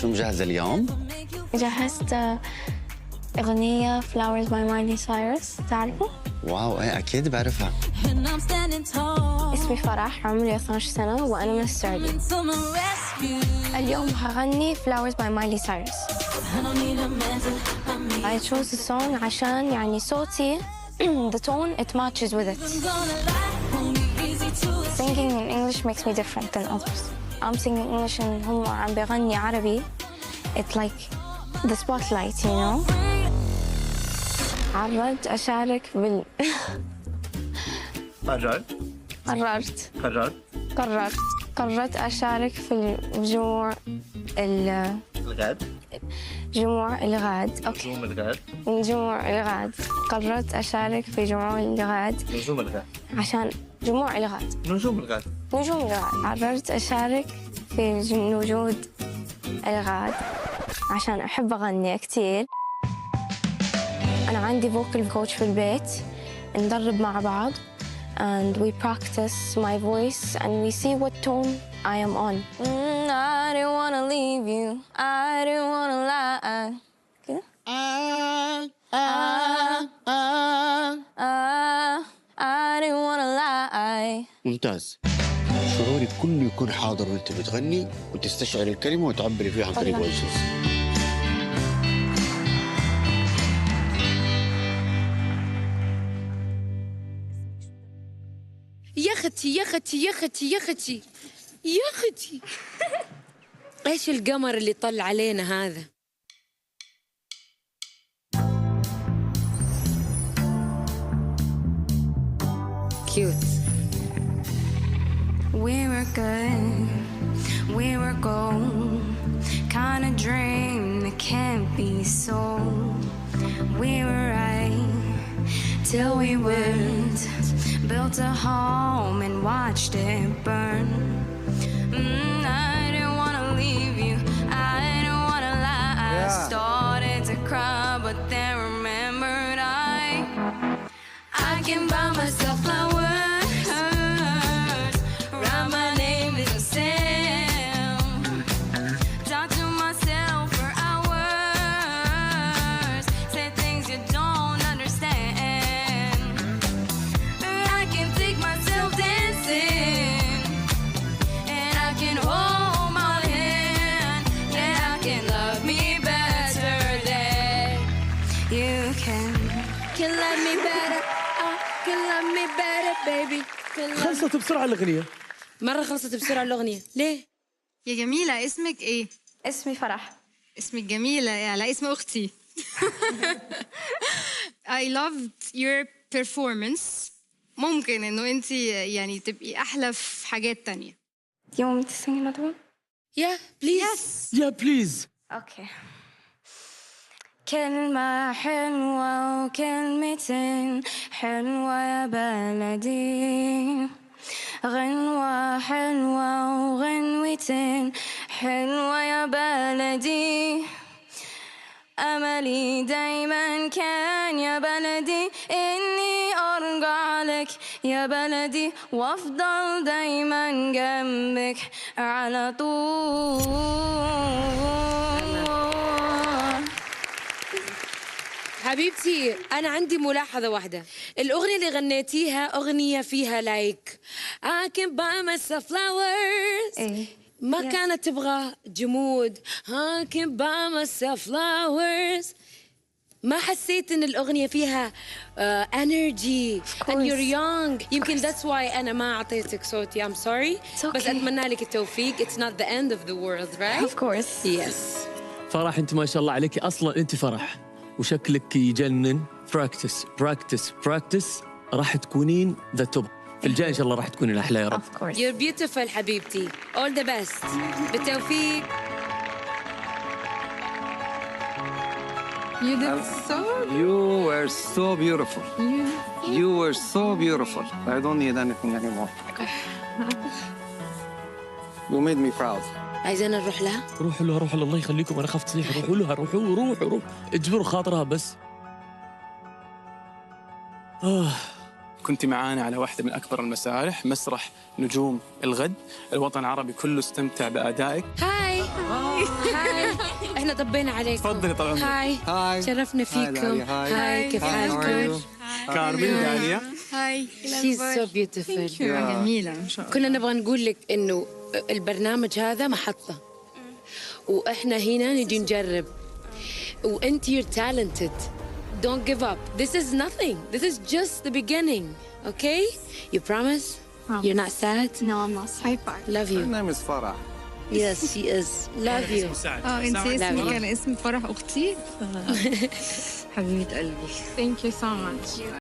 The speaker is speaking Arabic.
شو مجهزة اليوم؟ جهزت أغنية Flowers by Miley Cyrus، تعرفه؟ واو ايه اكيد بعرفها. اسمي فرح، عمري 12 سنة وأنا من السعودية. اليوم هغني Flowers by Miley Cyrus. I chose the song عشان يعني صوتي the tone it matches with it. Singing in English makes me different than others. I'm singing English and هم عم بيغني عربي. It's like the spotlight, you know. عرضت أشارك قررت أشارك في الجموع جموع الغاد. أوكي. جموع الغاد. قررت أشارك في جموع الغاد. نجوم الغاد. عشان جموع الغاد. نجوم الغاد. قررت أشارك في وجود الغاد عشان أحب أغني كتير. أنا عندي vocal coach في البيت، ندرب مع بعض and we practice my voice and we see what tone I am on. I didn't wanna leave you, I didn't wanna lie. كده؟ I didn't wanna lie. ممتاز. شعورك كله يكون حاضر وانت بتغني وتستشعر الكلمة وتعبري فيها عن طريق وجهك. يا اختي يا اختي يا اختي يا اختي يا اختي ايش القمر اللي طل علينا هذا؟ كيوت. We were good, we were gold, kind of dream that can't be sold. We were right till we weren't. Built a home and watched it burn. I didn't want to leave you, I didn't want to lie. I started to cry, but then remembered I can buy myself flowers. Write my name in the sand. Talk to myself for hours. Say things you don't understand. I can take myself dancing, and I can hold my hand. Yeah, I can love me better than you can. Can love me better, can love me better baby. خلصت بسرعة الأغنية. مرة خلصت بسرعة الأغنية، ليه؟ يا جميلة اسمك ايه؟ اسمي فرح. اسمك جميلة على اسم أختي. I loved your performance. ممكن إنه أنت يعني تبقي أحلى في حاجات تانية. Do you want me to sing another one? Yeah, please. Yes. يا بليز. Okay. كلمة حلوة وكلمتين حلوة يا بلدي، غنوة حلوة وغنوتين حلوة يا بلدي. أملي دايما كان يا بلدي إني أرجع لك يا بلدي وأفضل دايما جنبك على طول. حبيبتي أنا عندي ملاحظة واحدة، الأغنية اللي غنيتيها أغنية فيها لايك I can buy myself flowers. إيه. ما Yes. كانت تبغى جمود I can buy myself flowers. ما حسيت إن الأغنية فيها energy and you're young. يمكن that's why أنا ما أعطيتك صوتي. I'm sorry. It's okay. بس أتمنى لك التوفيق. It's not the end of the world, right? Of course. Yes. فرح أنت ما شاء الله عليك، أصلا أنت فرح وشكلك يجنن. براكتس راح تكونين ذا توب. في الجاي إن شاء الله راح تكونين الأحلى يا رب. Of course. You're beautiful حبيبتي. All the best. بالتوفيق. You did so. You were so beautiful. You were so beautiful. I don't need anything anymore. You made me proud. عايزانا نروح لها؟ روحوا لها الله يخليكم، أنا خفت تصيح. روحوا لها روحوا اجبروا خاطرها بس. كنت معانا على واحدة من أكبر المسارح، مسرح نجوم الغد. الوطن العربي كله استمتع بأدائك. هاي هاي احنا طبينا عليكم. تفضلي طال عمرك. هاي هاي. شرفنا فيكم. هاي كيف حالكم؟ كارمن داليا. هاي She's so beautiful. جميلة ما شاء الله. كنا نبغى نقول لك انه البرنامج هذا محطة واحنا هنا نجي نجرب وانت you're talented. Don't give up. This is nothing. This is just the beginning. Okay? You promise? You're not sad? No, I'm not. High five. Love Her you. name is Farah. Yes, she is. Love you. انت اسمك you. كان اسم فرح اختي. حبيبة قلبي. Thank you so much.